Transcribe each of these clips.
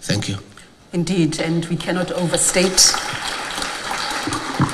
Thank you. Indeed, and we cannot overstate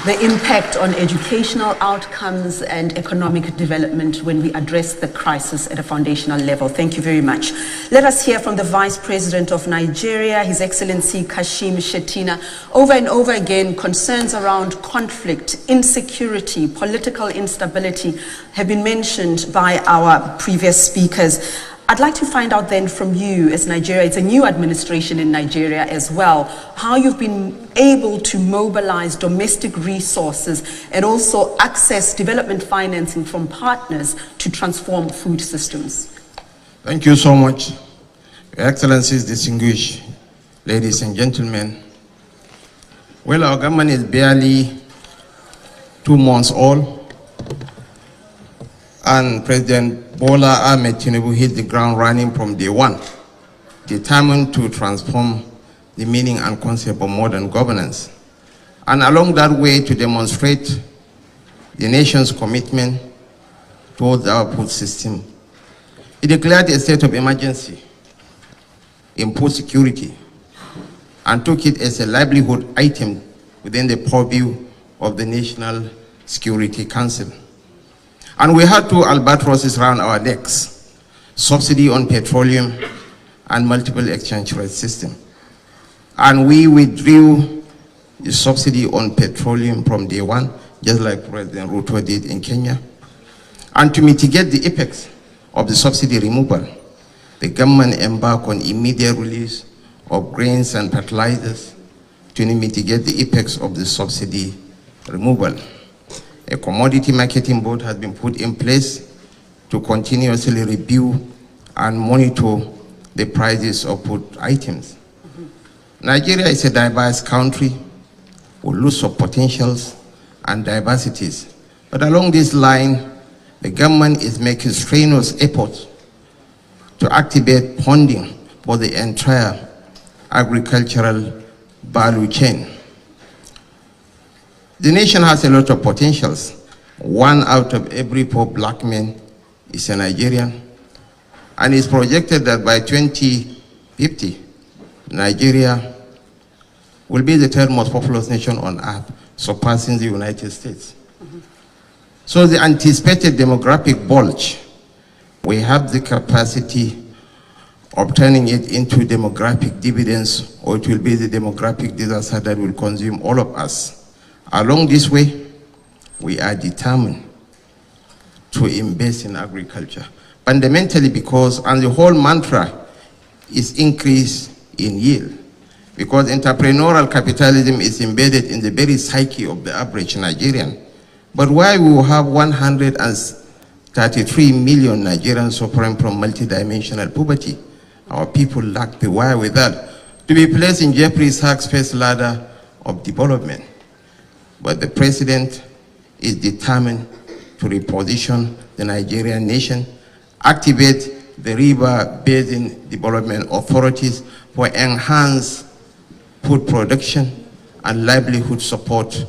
the impact on educational outcomes and economic development when we address the crisis at a foundational level. Thank you very much. Let us hear from the Vice President of Nigeria, His Excellency Kashim Shettima. Over and over again, concerns around conflict, insecurity, political instability have been mentioned by our previous speakers. I'd like to find out then from you as Nigeria, it's a new administration in Nigeria as well, how you've been able to mobilize domestic resources and also access development financing from partners to transform food systems. Thank you so much. Your Excellencies, distinguished ladies and gentlemen. Well, our government is barely 2 months old, and President Bola Ahmed Tinubu hit the ground running from day one, determined to transform the meaning and concept of modern governance, and along that way to demonstrate the nation's commitment towards our food system. He declared a state of emergency in food security and took it as a livelihood item within the purview of the National Security Council. And we had two albatrosses around our necks: subsidy on petroleum and multiple exchange rate system. And we withdrew the subsidy on petroleum from day one, just like President RUTO did in Kenya. And to mitigate the effects of the subsidy removal, the government embarked on immediate release of grains and fertilizers to mitigate the effects of the subsidy removal. A commodity marketing board has been put in place to continuously review and monitor the prices of food items. Nigeria is a diverse country with lots of potentials and diversities. But along this line, the government is making strenuous efforts to activate funding for the entire agricultural value chain. The nation has a lot of potentials. 1 out of every 4 black men is a Nigerian. And it's projected that by 2050, Nigeria will be the 3rd most populous nation on earth, surpassing the United States. So the anticipated demographic bulge, we have the capacity of turning it into demographic dividends, or it will be the demographic disaster that will consume all of us. Along this way, we are determined to invest in agriculture, fundamentally because, and the whole mantra is increase in yield, because entrepreneurial capitalism is embedded in the very psyche of the average Nigerian. But why we will have 133 million Nigerians suffering from multidimensional poverty? Our people lack the wherewithal to be placed in Jeffrey's Sachs first ladder of development. But the president is determined to reposition the Nigerian nation, activate the river basin development authorities for enhanced food production and livelihood support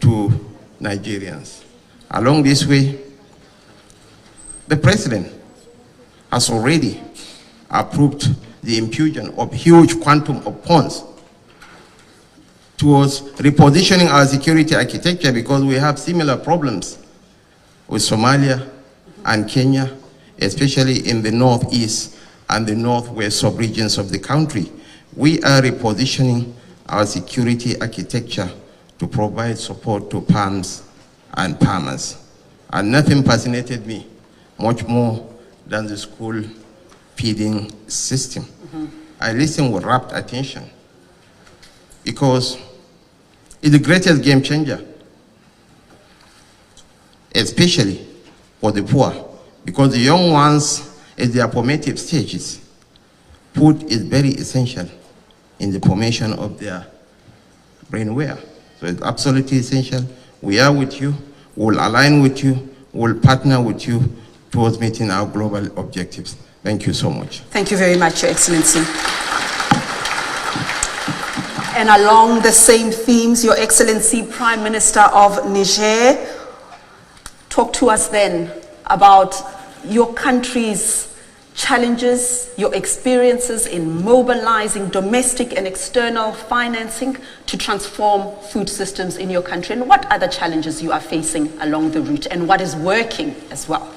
to Nigerians. Along this way, the president has already approved the infusion of huge quantum of funds towards repositioning our security architecture, because we have similar problems with Somalia and Kenya, especially in the northeast and the northwest sub-regions of the country. We are repositioning our security architecture to provide support to farms and farmers. And nothing fascinated me much more than the school feeding system. I listened with rapt attention, because it's the greatest game changer, especially for the poor, because the young ones at their formative stages, food is very essential in the formation of their brainware. So it's absolutely essential. We are with you, we'll align with you, we'll partner with you towards meeting our global objectives. Thank you so much. Thank you very much, Your Excellency. And along the same themes, Your Excellency, Prime Minister of Niger, talk to us then about your country's challenges, your experiences in mobilizing domestic and external financing to transform food systems in your country, and what other challenges you are facing along the route, and what is working as well.